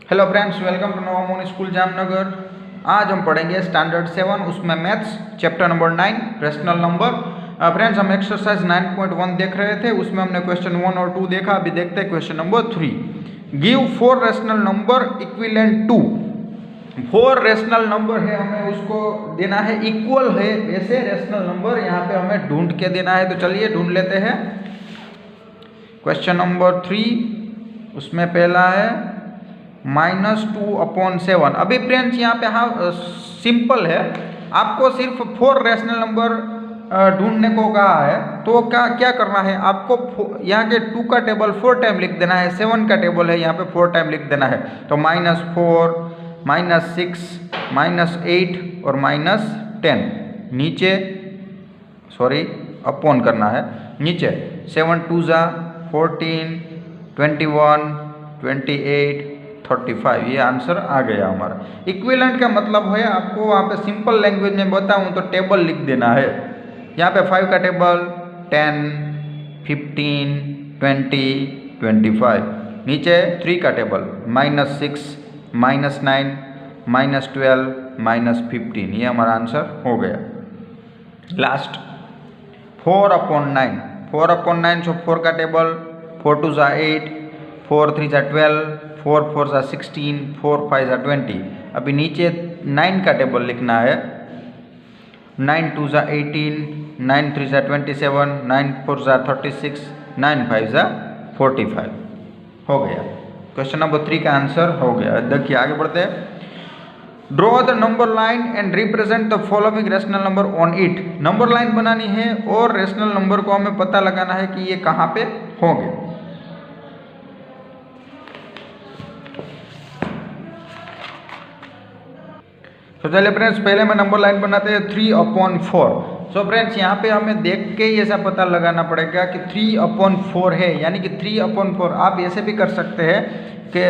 Hello friends, welcome to नवा मोन school Jamnagar. आज हम पढ़ेंगे स्टैंडर्ड 7 उसमें maths chapter number 9 rational number. Friends, हम एक्सरसाइज 9.1 देख रहे थे, उसमें हमने क्वेश्चन 1 और 2 देखा। अभी देखते हैं question number 3। Give 4 rational number equivalent to. 4 rational number है, हमें उसको देना है इक्वल है ऐसे रेशनल नंबर, यहाँ पे हमें ढूंढ के देना है। तो चलिए ढूंढ लेते हैं। क्वेश्चन नंबर 3 उसमें पहला है -2/7। अभी फ्रेंड्स यहाँ पे हाँ सिंपल है, आपको सिर्फ 4 रेशनल नंबर ढूंढने को कहा है। तो क्या करना है, आपको यहाँ के 2 का टेबल 4 टाइम लिख देना है, 7 का टेबल है यहाँ पे 4 टाइम लिख देना है। तो -4, -6, -8 और -10 नीचे, सॉरी अपॉन करना है नीचे। 7 2 जा 14, 21, 28, 35, ये आंसर आ गया हमारा। इक्विवेलेंट का मतलब है, आपको वहाँ पे सिंपल लैंग्वेज में बताऊँ तो टेबल लिख देना है। यहाँ पे 5 का टेबल 10, 15, 20, 25। नीचे 3 का टेबल -6, -9, -12, -15, ये हमारा आंसर हो गया। लास्ट 4/9, 4/9, सो 4 का टेबल 4 2 जा 8, 4 3 जा 12, 4 4 जा 16, 4 5 जा 20। अभी नीचे 9 का टेबल लिखना है। 9 2 जा 18, 9 3 जा 27, 9 4 जा 36, 9 5 जा 45 हो गया। क्वेश्चन नंबर 3 का आंसर हो गया। देखिए आगे बढ़ते हैं। Draw the number line and represent the following rational number on it. Number line बनानी है और रेशनल नंबर को हमें पता लगाना है कि ये कहाँ पे होंगे। तो चलिए फ्रेंड्स, पहले में नंबर लाइन बनाते हैं 3/4। सो फ्रेंड्स, यहाँ पे हमें देख के ही ऐसा पता लगाना पड़ेगा कि 3/4 है, यानी कि 3/4। आप ऐसे भी कर सकते हैं कि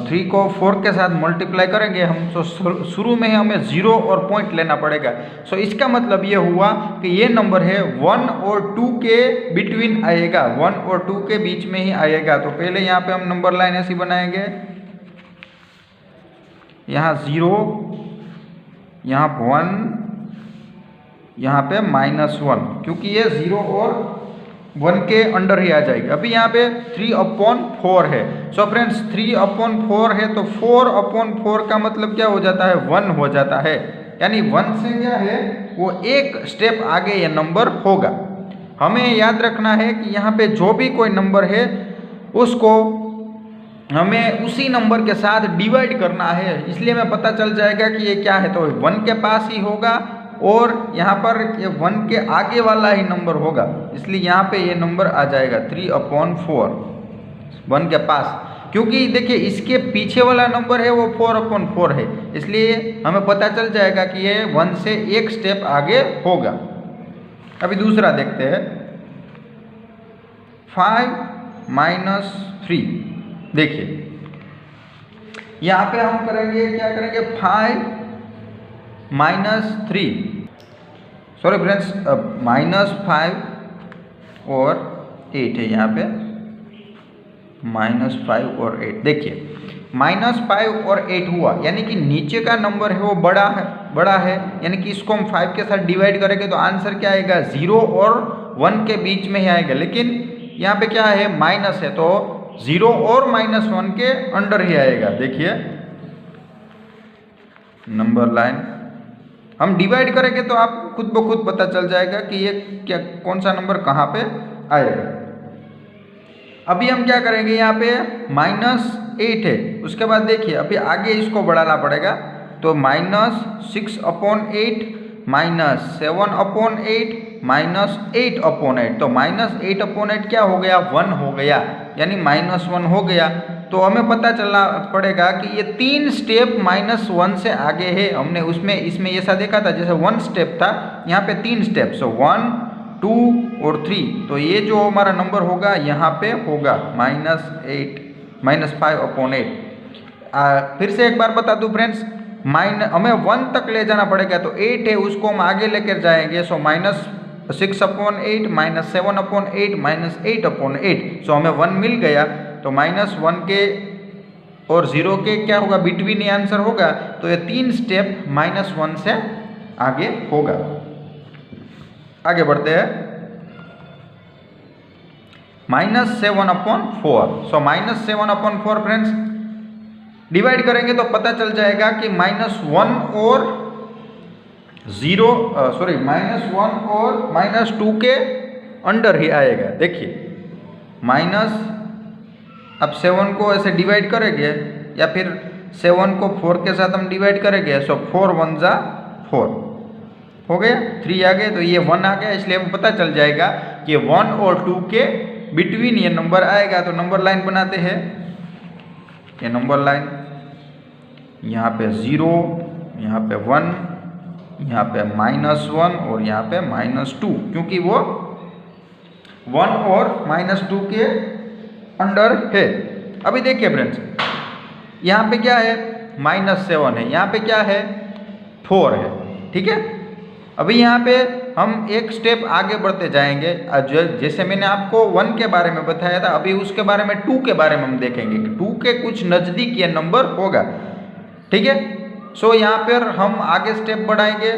3 को 4 के साथ मल्टीप्लाई करेंगे हम, तो शुरू में हमें 0 और पॉइंट लेना पड़ेगा। सो इसका मतलब ये हुआ कि ये नंबर है 1 और 2 के बिटवीन आएगा, 1 और 2 के बीच में ही आएगा। तो पहले यहाँ पे हम नंबर लाइन ऐसी बनाएंगे, यहाँ 0, यहाँ 1, यहाँ पे -1, क्योंकि ये 0 और 1 के अंडर ही आ जाएगी। अभी यहाँ पे 3/4 है। सो फ्रेंड्स, 3/4 है तो 4/4 का मतलब क्या हो जाता है, 1 हो जाता है। यानी 1 से क्या है, वो एक स्टेप आगे ये नंबर होगा। हमें याद रखना है कि यहाँ पे जो भी कोई नंबर है उसको हमें उसी नंबर के साथ डिवाइड करना है, इसलिए हमें पता चल जाएगा कि ये क्या है। तो 1 के पास ही होगा और यहाँ पर ये 1 के आगे वाला ही नंबर होगा, इसलिए यहाँ पे ये नंबर आ जाएगा 3/4, 1 के पास। क्योंकि देखिए इसके पीछे वाला नंबर है वो 4/4 है, इसलिए हमें पता चल जाएगा कि ये 1 से एक स्टेप आगे होगा। अभी दूसरा देखते हैं, 5 - 3। देखिए यहाँ पे हम करेंगे, क्या करेंगे, 5 - 3, सॉरी फ्रेंड्स, -5 और 8 है यहाँ पे, -5 और 8। देखिए -5 और 8 हुआ, यानी कि नीचे का नंबर है वो बड़ा है, यानी कि इसको हम 5 के साथ डिवाइड करेंगे तो आंसर क्या आएगा, 0 और 1 के बीच में ही आएगा। लेकिन यहाँ पे क्या है, माइनस है, तो 0 और -1 के अंडर ही आएगा। देखिए नंबर लाइन हम डिवाइड करेंगे तो आप खुद ब खुद पता चल जाएगा कि ये क्या, कौन सा नंबर कहाँ पे आएगा। अभी हम क्या करेंगे, यहाँ पे -8 है, उसके बाद देखिए अभी आगे इसको बढ़ाना पड़ेगा। तो -6/8, -7/8, -8/8। तो -8/8 क्या हो गया, 1 हो गया, यानी -1 हो गया। तो हमें पता चलना पड़ेगा कि ये 3 स्टेप -1 से आगे है। हमने इसमें ऐसा देखा था, जैसे 1 स्टेप था, यहाँ पे 3 स्टेप, सो 1 2 और 3। तो ये जो हमारा नंबर होगा यहाँ पे होगा -5/8। फिर से एक बार बता दूं फ्रेंड्स, हमें 1 तक ले जाना पड़ेगा, तो 8 है उसको हम आगे लेकर जाएंगे। सो -6/8, -7/8, -8/8। सो हमें 1 मिल गया, तो -1 के और 0 के क्या होगा, बिटवीन ये आंसर होगा, तो ये 3 स्टेप -1 से आगे होगा। आगे बढ़ते हैं, -7/4। सो -7/4 फ्रेंड्स डिवाइड करेंगे तो पता चल जाएगा कि -1 और -1 और -2 के अंडर ही आएगा। देखिए अब 7 को ऐसे डिवाइड करेंगे या फिर 7 को 4 के साथ हम डिवाइड करेंगे, सो 4 1 जा 4 हो गया, 3 आ गए, तो ये 1 आ गया, इसलिए हमें पता चल जाएगा कि 1 और 2 के बिटवीन ये नंबर आएगा। तो नंबर लाइन बनाते हैं, ये नंबर लाइन, यहाँ पे 0, यहाँ पे 1, यहाँ पे -1 और यहाँ पे -2, क्योंकि वो 1 और -2 के अंडर है। अभी देखिए फ्रेंड्स, यहाँ पे क्या है, -7 है, यहाँ पे क्या है, 4 है, ठीक है। अभी यहाँ पे हम एक स्टेप आगे बढ़ते जाएंगे, जैसे मैंने आपको 1 के बारे में बताया था, अभी उसके बारे में 2 के बारे में हम देखेंगे कि 2 के कुछ नज़दीक ये नंबर होगा, ठीक है। सो यहाँ पर हम आगे स्टेप बढ़ाएंगे।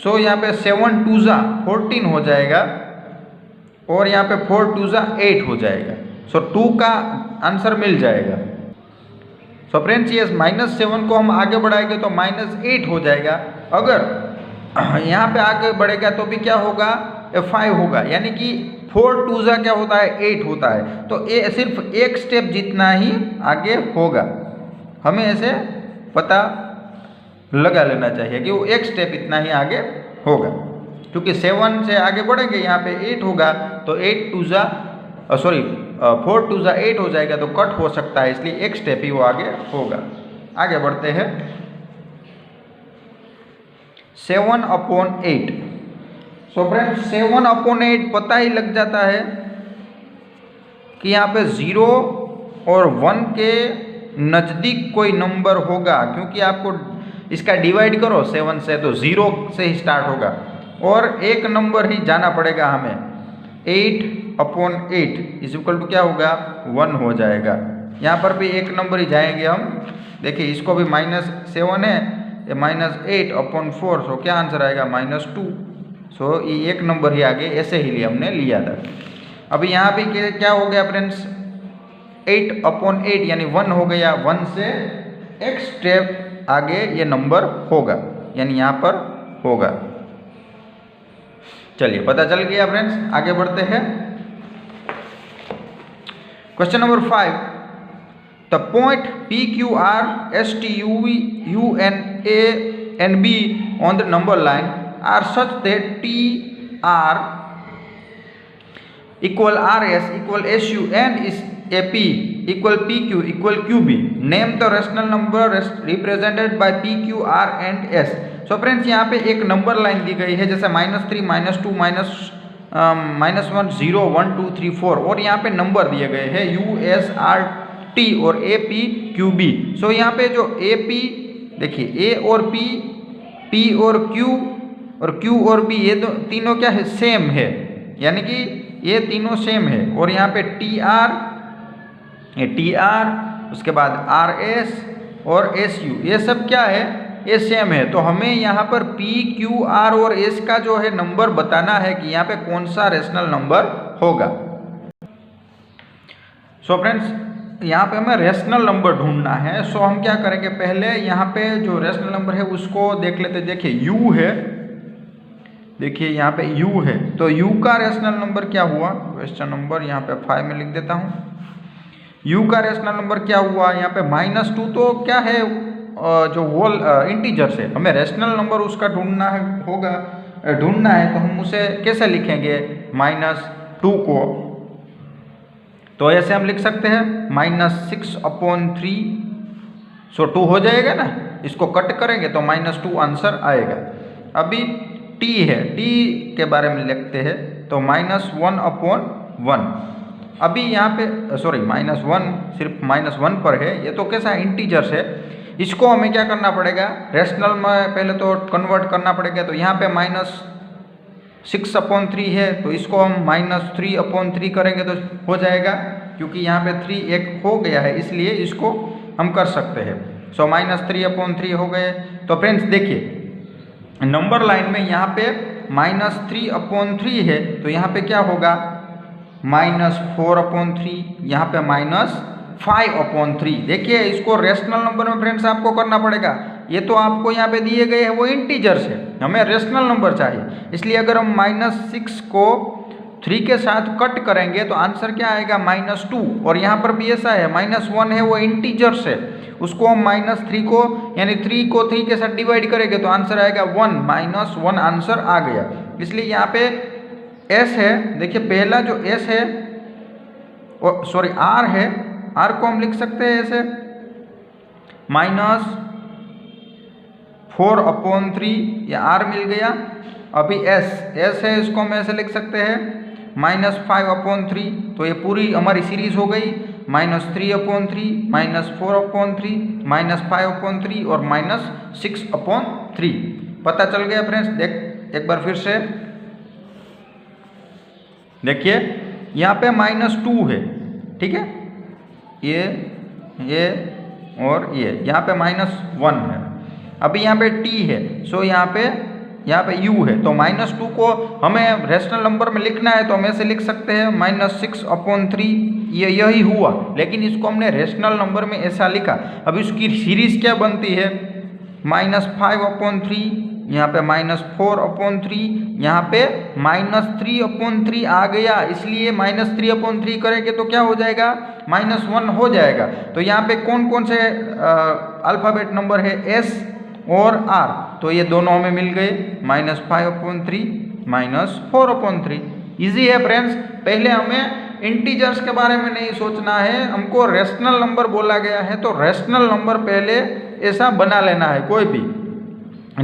सो यहाँ पे 7 2 जा 14 हो जाएगा और यहाँ पे 4 2 जा 8 हो जाएगा। सो 2 का आंसर मिल जाएगा। सो फ्रेंड्स ये -7 को हम आगे बढ़ाएंगे तो -8 हो जाएगा। अगर यहाँ पे आगे बढ़ेगा तो भी क्या होगा, 5 होगा, यानी कि 4 2 जा क्या होता है, 8 होता है। तो ये सिर्फ एक स्टेप जितना ही आगे होगा, हमें ऐसे पता लगा लेना चाहिए कि वो एक स्टेप इतना ही आगे होगा, क्योंकि 7 से आगे बढ़ेंगे यहाँ पे 8 होगा, तो 4 2 जा 8 हो जाएगा, तो कट हो सकता है, इसलिए एक स्टेप ही वो आगे होगा। आगे बढ़ते हैं, 7/8। सो फ्रेंड्स 7/8 पता ही लग जाता है कि यहाँ पे 0 और 1 के नज़दीक कोई नंबर होगा, क्योंकि आपको इसका डिवाइड करो 7 से तो 0 से ही स्टार्ट होगा और एक नंबर ही जाना पड़ेगा हमें। 8/8 = क्या होगा, 1 हो जाएगा। यहाँ पर भी एक नंबर ही जाएंगे हम। देखिए इसको भी -7 है, ये -8/4, सो क्या आंसर आएगा, -2। सो ये एक नंबर ही आगे ऐसे ही लिए हमने लिया था। अभी यहाँ भी क्या हो गया फ्रेंड्स, 8/8 यानी 1 हो गया, 1 से एक स्टेप आगे ये नंबर होगा, यानी यहाँ पर होगा। चलिए पता चल गया फ्रेंड्स, आगे बढ़ते हैं। Question number 5, the point PQR STUNA and B on the number line are such that TR = RS = SU and is AP = PQ = QB. Name the rational number represented by PQ, R and S. So friends यहाँ पे एक number line दी गई है, जैसे -3 -2 -1 0 1 2 3 4 और यहाँ पे number दिए गए हैं USRT और AP QB। सो यहाँ पे जो AP देखिए, A और P और Q और B ये तीनों क्या है, सेम है, यानी कि ये तीनों सेम है। और यहाँ पे TR उसके बाद RS और SU ये सब क्या है, ये सेम है। तो हमें यहाँ पर P Q R और S का जो है नंबर बताना है कि यहाँ पे कौन सा रेशनल नंबर होगा। सो फ्रेंड्स यहाँ पे हमें रेशनल नंबर ढूंढना है। सो हम क्या करेंगे, पहले यहाँ पे जो रेशनल नंबर है उसको देख लेते। देखिए U है, देखिए यहाँ पे U है, तो U का रेशनल नंबर क्या हुआ, रेशनल नंबर यहाँ पे 5 में लिख देता हूँ। U का रेशनल नंबर क्या हुआ, यहाँ पे -2 तो क्या है, जो होल इंटीजर से हमें रेशनल नंबर उसका ढूंढना है, तो हम उसे कैसे लिखेंगे, -2 को, तो ऐसे हम लिख सकते हैं -6/3। सो 2 हो जाएगा ना, इसको कट करेंगे तो -2 आंसर आएगा। अभी T है, T के बारे में लिखते हैं, तो -1/1। अभी यहाँ पे -1 सिर्फ -1 पर है, ये तो कैसा इंटीजर है, इसको हमें क्या करना पड़ेगा, रेशनल में पहले तो कन्वर्ट करना पड़ेगा। तो यहाँ पे -6/3 है, तो इसको हम -3/3 करेंगे तो हो जाएगा, क्योंकि यहाँ पे 3 एक हो गया है, इसलिए इसको हम कर सकते हैं। सो -3/3 हो गए। तो फ्रेंड्स देखिए नंबर लाइन में यहाँ पे -3/3 है, तो यहाँ पे क्या होगा -4/3, यहाँ पे -5/3। देखिए इसको रेशनल नंबर में फ्रेंड्स आपको करना पड़ेगा। ये तो आपको यहाँ पे दिए गए हैं वो इंटीजर्स है, हमें रेशनल नंबर चाहिए, इसलिए अगर हम -6 को 3 के साथ कट करेंगे तो आंसर क्या आएगा -2। और यहाँ पर भी ऐसा है -1 है वो इंटीजर्स है, उसको हम -3 को यानी 3 को 3 के साथ डिवाइड करेंगे तो आंसर आएगा 1, -1 आंसर आ गया। इसलिए यहाँ पे S है, देखिए पहला जो S है सॉरी R है, R को हम लिख सकते हैं ऐसे -4/3, या R मिल गया। अभी S है, इसको हम ऐसे लिख सकते हैं -5/3। तो ये पूरी हमारी सीरीज हो गई -3/3, -4/3, -5/3 और -6/3। पता चल गया फ्रेंड्स। देख एक बार फिर से देखिए यहाँ पे -2 है, ठीक है, ये और ये यहाँ पे -1 है। अभी यहाँ पे T है, सो यहाँ पे U है। तो -2 को हमें रेशनल नंबर में लिखना है तो हम ऐसे लिख सकते हैं -6/3। ये यही हुआ, लेकिन इसको हमने रेशनल नंबर में ऐसा लिखा। अब इसकी सीरीज क्या बनती है -5/3, यहाँ पे -4/3, यहाँ पे -3/3 आ गया। इसलिए -3/3 करेंगे तो क्या हो जाएगा -1 हो जाएगा। तो यहाँ पे कौन कौन से अल्फ़ाबेट नंबर है S और R, तो ये दोनों हमें मिल गए -5/3, -4/3। इजी है फ्रेंड्स। पहले हमें इंटीजर्स के बारे में नहीं सोचना है, हमको रेशनल नंबर बोला गया है तो रेशनल नंबर पहले ऐसा बना लेना है कोई भी,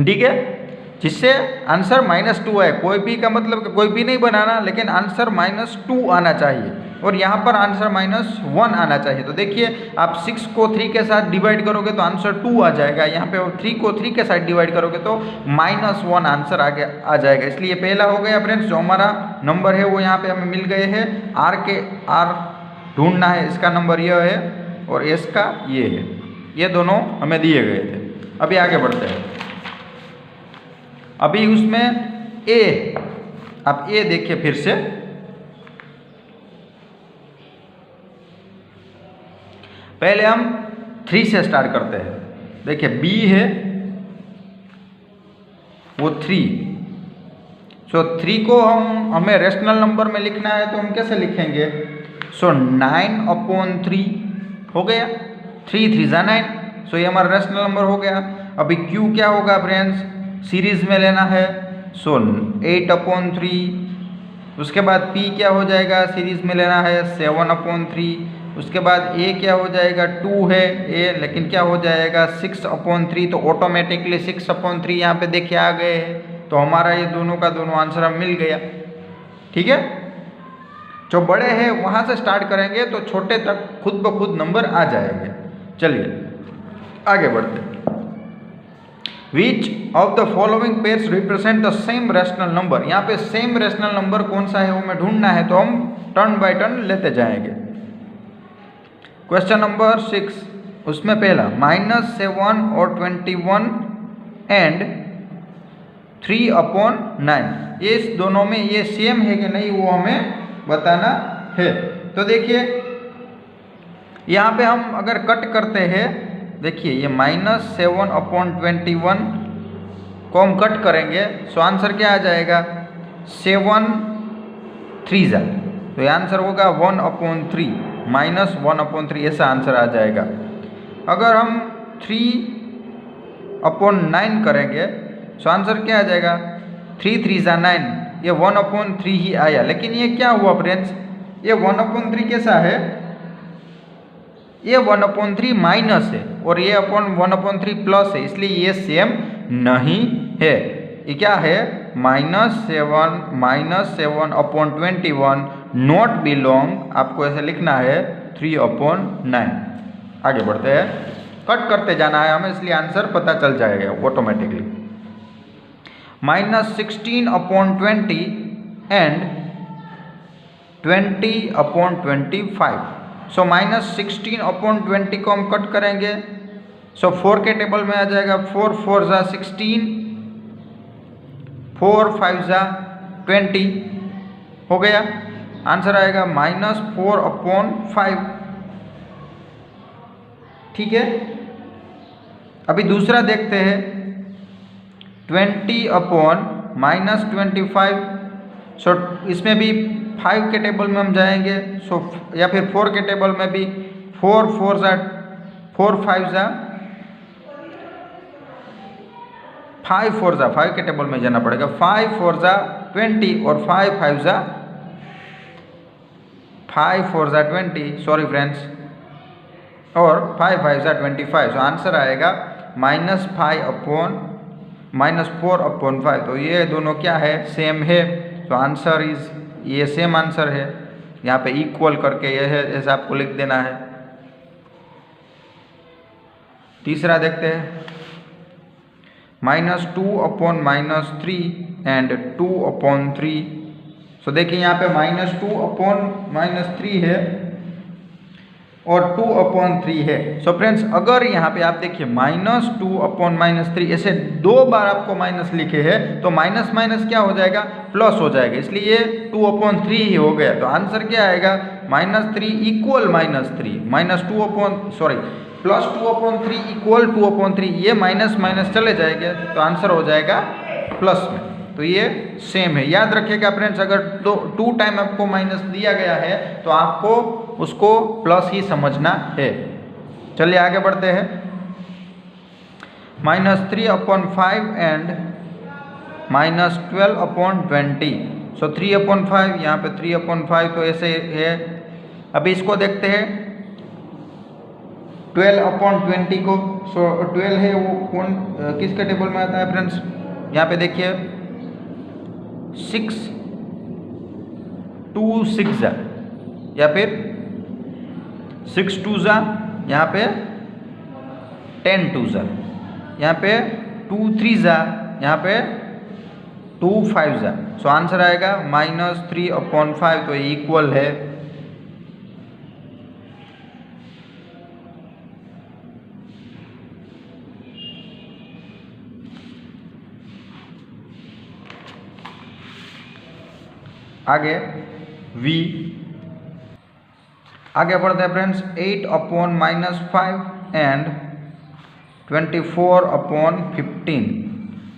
ठीक है, जिससे आंसर -2 है। कोई भी का मतलब कोई भी नहीं बनाना, लेकिन आंसर -2 आना चाहिए और यहाँ पर आंसर -1 आना चाहिए। तो देखिए आप 6 को 3 के साथ डिवाइड करोगे तो आंसर 2 आ जाएगा, यहाँ पे 3 को 3 के साथ डिवाइड करोगे तो -1 आंसर आगे आ जाएगा। इसलिए पहला हो गया फ्रेंड्स, जो हमारा नंबर है वो यहाँ पे हमें मिल गए हैं। R ढूंढना है, इसका नंबर यह है और S का ये है, ये दोनों हमें दिए गए थे। अभी आगे बढ़ते हैं। अभी उसमें A, आप A देखिए फिर से, पहले हम 3 से स्टार्ट करते हैं। देखिए B है वो 3, सो 3 को हमें रेशनल नंबर में लिखना है तो हम कैसे लिखेंगे, सो 9/3 हो गया, 3 3 जा 9, सो ये हमारा रेशनल नंबर हो गया। अभी Q क्या होगा फ्रेंड्स, सीरीज में लेना है, सो 8/3। उसके बाद P क्या हो जाएगा, सीरीज में लेना है 7/3। उसके बाद A क्या हो जाएगा, 2 है A, लेकिन क्या हो जाएगा 6/3। तो ऑटोमेटिकली 6/3 यहाँ पे देखिए आ गए हैं, तो हमारा ये दोनों का दोनों आंसर हम मिल गया, ठीक है। जो बड़े हैं वहाँ से स्टार्ट करेंगे तो छोटे तक खुद ब खुद नंबर आ जाएंगे। चलिए आगे बढ़ते हैं। Which of the following pairs represent the same rational number, यहाँ पे सेम रेशनल नंबर कौन सा है वो हमें ढूंढना है, तो हम टर्न बाय टर्न लेते जाएंगे। क्वेश्चन नंबर 6, उसमें पहला -7 और 21 एंड 3/9, ये इस दोनों में ये सेम है कि नहीं वो हमें बताना है। तो देखिए यहाँ पे हम अगर कट करते हैं, देखिए ये -7/21 को हम कट करेंगे, सो आंसर क्या आ जाएगा 7 3 जा, तो ये आंसर होगा 1/3, -1/3 ऐसा आंसर आ जाएगा। अगर हम 3/9 करेंगे सो आंसर क्या आ जाएगा 3 3 जा 9, ये 1/3 ही आया। लेकिन ये क्या हुआ फ्रेंड्स, ये 1/3 कैसा है, ये 1/3 माइनस है और ये 1/3 प्लस है, इसलिए ये सेम नहीं है। ये क्या है -7/21 नॉट बिलोंग, आपको ऐसे लिखना है 3/9। आगे बढ़ते हैं, कट करते जाना है हमें, इसलिए आंसर पता चल जाएगा ऑटोमेटिकली। -16/20 एंड 20/25, सो -16/20 को हम कट करेंगे। सो 4 के टेबल में आ जाएगा 4 4 ज़ा 16, 4 5 ज़ा 20 हो गया। आंसर आएगा -4/5। ठीक है, अभी दूसरा देखते हैं 20/-25। सो इसमें भी 5 के टेबल में हम जाएंगे। सो या फिर 4 के टेबल में भी 4 4 ज़ा 4 5 ज़ा 5 4 ज़ा 5 के टेबल में जाना पड़ेगा। 5 4 ज़ा 20 और 5 5 ज़ा 20, सॉरी फ्रेंड्स, और 5 5 ज़ा 25। तो आंसर आएगा -4/5। तो ये दोनों क्या है, सेम है। तो आंसर इज, ये सेम आंसर है। यहाँ पे इक्वल करके ये है, ऐसा आपको लिख देना है। तीसरा देखते हैं -2/-3 एंड 2/3। सो देखिए यहाँ पे -2/-3 है और 2/3 है। सो फ्रेंड्स, अगर यहाँ पे आप देखिए -2/-3 ऐसे 2 बार आपको माइनस लिखे हैं तो माइनस माइनस क्या हो जाएगा, प्लस हो जाएगा, इसलिए ये 2/3 ही हो गया। तो आंसर क्या आएगा, -3 इक्वल -3, +2/3 इक्वल 2/3। ये माइनस माइनस चले जाएंगे तो आंसर हो जाएगा प्लस में। तो ये सेम है, याद रखिएगा फ्रेंड्स। अगर 2 टाइम आपको माइनस दिया गया है तो आपको उसको प्लस ही समझना है। चलिए आगे बढ़ते हैं। -3/5 एंड -12/20। सो 3/5, यहाँ पे 3/5 तो ऐसे है। अभी इसको देखते हैं 12/20 को। सो 12 है वो कौन किसके टेबल में आता है फ्रेंड्स, यहाँ पे देखिए 6 2 6 ज़ा, या फिर 6 2 ज़ा, यहाँ पे 10 2 ज़ा, यहाँ पे 2 3 ज़ा, यहाँ पे 2 5 ज़ा। सो आंसर आएगा -3/5। तो ये इक्वल है। आगे आगे बढ़ते हैं फ्रेंड्स। 8/-5 एंड 24/15।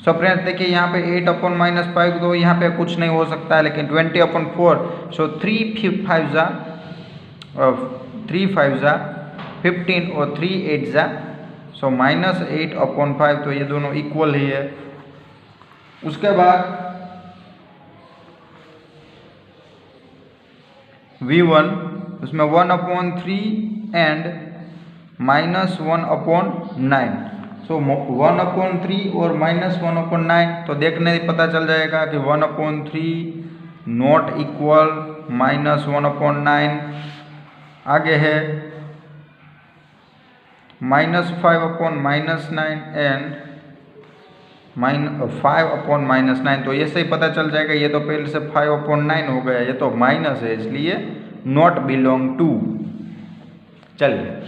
सो फ्रेंड्स देखिए यहाँ पे 8/-5 तो यहाँ पे कुछ नहीं हो सकता है, लेकिन 20/4। सो 3 5 ज़ा 15 और 3 8 ज़ा। सो -8/5। तो ये दोनों इक्वल ही है। उसके बाद V1, उसमें 1/3 एंड -1/9। सो 1/3 और -1/9 तो देखने पता चल जाएगा कि 1/3 नॉट इक्वल -1/9। आगे है -5/-9 एंड 5/-9। तो ये से ही पता चल जाएगा, ये तो पहले से 5/9 हो गया, ये तो माइनस है, इसलिए नॉट बिलोंग टू। चलिए